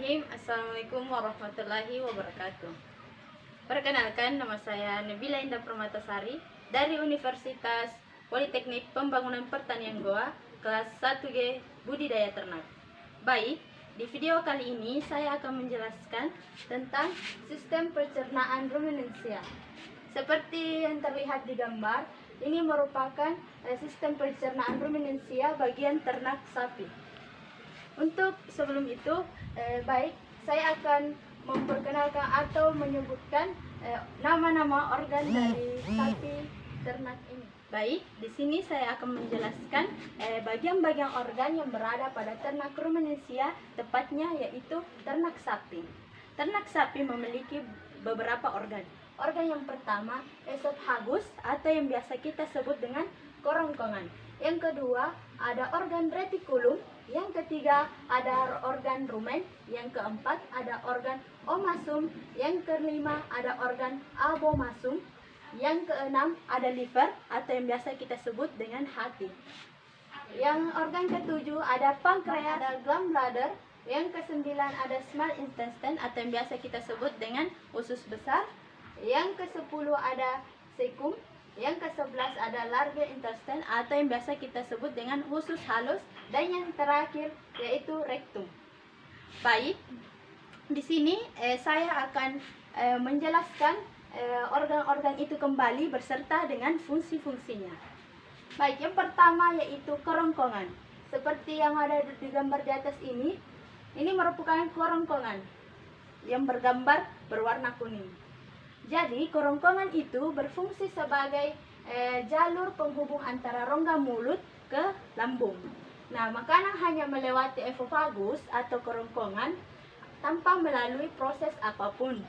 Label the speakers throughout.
Speaker 1: Bismillahirrahmanirrahim. Assalamualaikum warahmatullahi wabarakatuh. Perkenalkan, nama saya Nabila Indah Permatasari dari Universitas Politeknik Pembangunan Pertanian Goa, kelas 1G Budidaya Ternak. Baik, di video kali ini saya akan menjelaskan tentang sistem pencernaan ruminansia. Seperti yang terlihat di gambar, ini merupakan sistem pencernaan ruminansia bagian ternak sapi. Untuk sebelum itu, baik, saya akan memperkenalkan atau menyebutkan nama-nama organ dari sapi ternak ini. Baik, di sini saya akan menjelaskan bagian-bagian organ yang berada pada ternak ruminansia, tepatnya yaitu ternak sapi. Ternak sapi memiliki beberapa organ. Organ yang pertama, esophagus atau yang biasa kita sebut dengan kerongkongan. Yang kedua, ada organ retikulum. Yang ketiga, ada organ rumen. Yang keempat, ada organ omasum. Yang kelima, ada organ abomasum. Yang keenam, ada liver atau yang biasa kita sebut dengan hati. Yang organ ketujuh, ada pankreas, ada gallbladder. Yang kesembilan, ada small intestine atau yang biasa kita sebut dengan usus besar. Yang ke-10 ada cecum. Yang ke-11 ada large intestine atau yang biasa kita sebut dengan usus halus, dan yang terakhir yaitu rektum. Baik, di sini saya akan menjelaskan organ-organ itu kembali beserta dengan fungsi-fungsinya. Baik, yang pertama yaitu kerongkongan. Seperti yang ada di gambar di atas ini merupakan kerongkongan yang bergambar berwarna kuning. Jadi, kerongkongan itu berfungsi sebagai jalur penghubung antara rongga mulut ke lambung. Nah, makanan hanya melewati esophagus atau kerongkongan tanpa melalui proses apapun.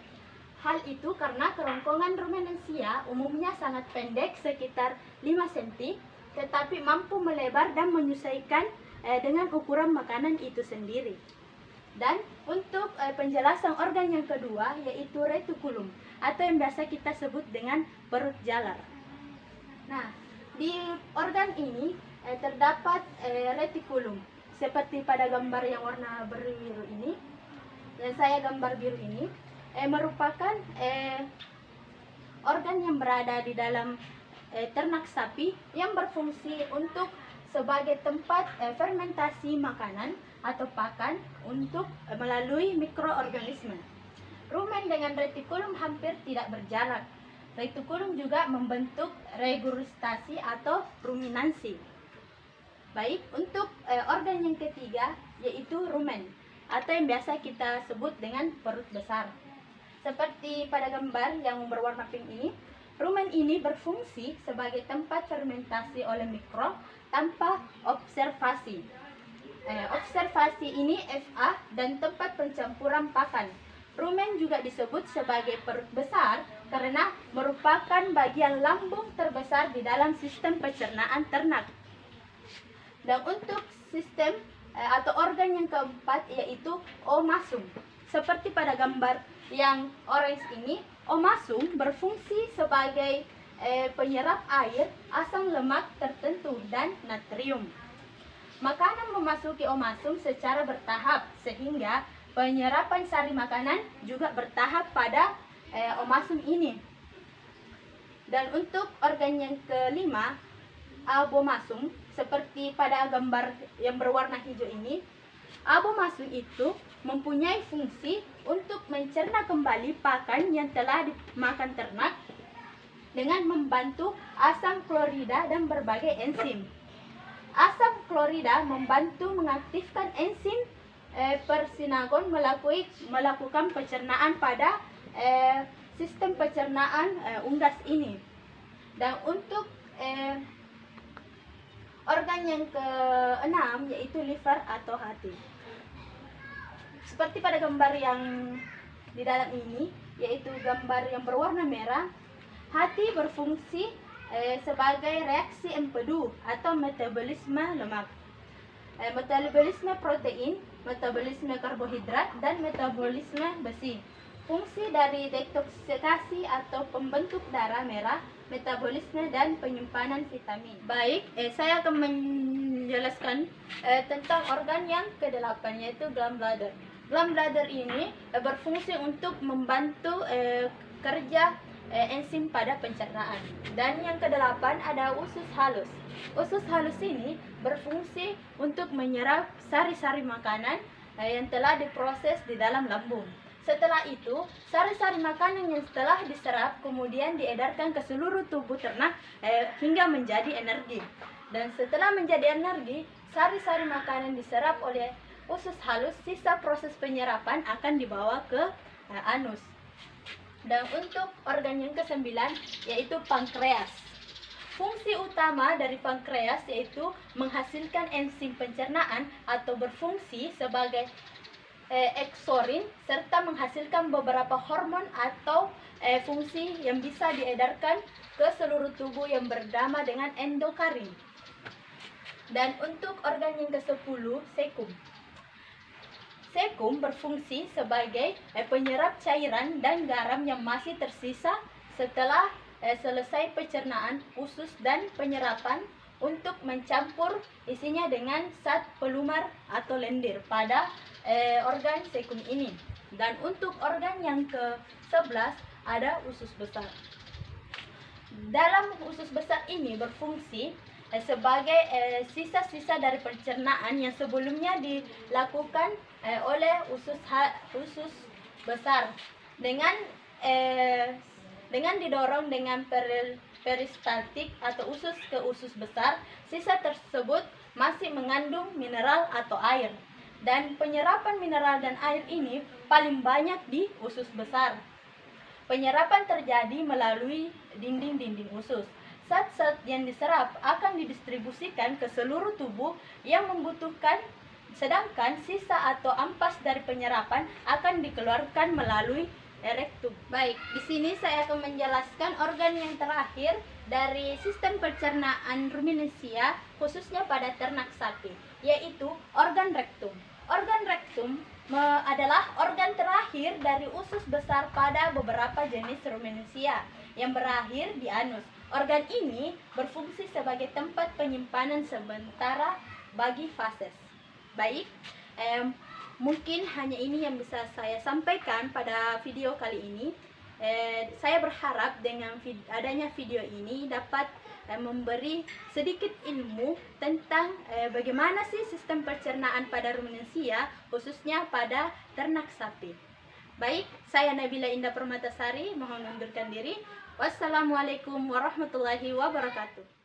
Speaker 1: Hal itu karena kerongkongan ruminansia umumnya sangat pendek, sekitar 5 cm, tetapi mampu melebar dan menyesuaikan dengan ukuran makanan itu sendiri. Dan untuk penjelasan organ yang kedua yaitu retikulum atau yang biasa kita sebut dengan perut jalar. Nah, di organ ini terdapat retikulum seperti pada gambar yang warna biru ini, dan saya gambar biru ini merupakan organ yang berada di dalam ternak sapi yang berfungsi untuk sebagai tempat fermentasi makanan atau pakan untuk melalui mikroorganisme. Rumen dengan retikulum hampir tidak berjarak. Retikulum juga membentuk regurgitasi atau ruminansi. Baik, untuk organ yang ketiga yaitu rumen atau yang biasa kita sebut dengan perut besar. Seperti pada gambar yang berwarna pink ini, rumen ini berfungsi sebagai tempat fermentasi oleh mikro tanpa observasi. Observasi ini FA dan tempat pencampuran pakan. Rumen juga disebut sebagai perut besar karena merupakan bagian lambung terbesar di dalam sistem pencernaan ternak. Dan untuk sistem atau organ yang keempat yaitu omasum. Seperti pada gambar yang orange ini, omasum berfungsi sebagai penyerap air, asam lemak tertentu, dan natrium. Makanan memasuki omasum secara bertahap sehingga penyerapan sari makanan juga bertahap pada omasum ini. Dan untuk organ yang kelima, abomasum, seperti pada gambar yang berwarna hijau ini, abomasum itu mempunyai fungsi untuk mencerna kembali pakan yang telah dimakan ternak dengan membantu asam klorida dan berbagai enzim. Asam klorida membantu mengaktifkan enzim persinagon melakukan pencernaan pada sistem pencernaan unggas ini. Dan untuk organ yang keenam yaitu liver atau hati. Seperti pada gambar yang di dalam ini, yaitu gambar yang berwarna merah, hati berfungsi sebagai reaksi empedu atau metabolisme lemak, metabolisme protein, metabolisme karbohidrat, dan metabolisme besi. Fungsi dari detoksikasi atau pembentuk darah merah, metabolisme, dan penyimpanan vitamin. Baik, saya akan menjelaskan tentang organ yang ke-8 yaitu gallbladder. Gallbladder ini berfungsi untuk membantu kerja enzim pada pencernaan. Dan yang kedelapan ada usus halus. Usus halus ini berfungsi untuk menyerap sari-sari makanan yang telah diproses di dalam lambung. Setelah itu, sari-sari makanan yang telah diserap kemudian diedarkan ke seluruh tubuh ternak hingga menjadi energi. Dan setelah menjadi energi, sari-sari makanan diserap oleh usus halus, sisa proses penyerapan akan dibawa ke anus. Dan untuk organ yang kesembilan yaitu pankreas. Fungsi utama dari pankreas yaitu menghasilkan enzim pencernaan atau berfungsi sebagai eksorin serta menghasilkan beberapa hormon atau fungsi yang bisa diedarkan ke seluruh tubuh yang bernama dengan endokarin. Dan untuk organ yang ke-10, sekum. Sekum berfungsi sebagai penyerap cairan dan garam yang masih tersisa setelah selesai pencernaan usus dan penyerapan untuk mencampur isinya dengan zat pelumar atau lendir pada organ sekum ini. Dan untuk organ yang ke-11 ada usus besar. Dalam usus besar ini berfungsi sebagai sisa-sisa dari pencernaan yang sebelumnya dilakukan oleh usus besar dengan didorong dengan peristaltik atau usus ke usus besar. Sisa tersebut masih mengandung mineral atau air, dan penyerapan mineral dan air ini paling banyak di usus besar. Penyerapan terjadi melalui dinding-dinding usus. Zat-zat yang diserap akan didistribusikan ke seluruh tubuh yang membutuhkan, sedangkan sisa atau ampas dari penyerapan akan dikeluarkan melalui rektum. Baik, di sini saya akan menjelaskan organ yang terakhir dari sistem pencernaan ruminansia khususnya pada ternak sapi, yaitu organ rektum. Organ rektum adalah organ terakhir dari usus besar pada beberapa jenis ruminansia yang berakhir di anus. Organ ini berfungsi sebagai tempat penyimpanan sementara bagi fases. Baik, mungkin hanya ini yang bisa saya sampaikan pada video kali ini. Saya berharap dengan adanya video ini dapat memberi sedikit ilmu tentang bagaimana sih sistem pencernaan pada ruminansia, khususnya pada ternak sapi. Baik, saya Nabila Indah Permatasari mohon mengundurkan diri. Wassalamualaikum warahmatullahi wabarakatuh.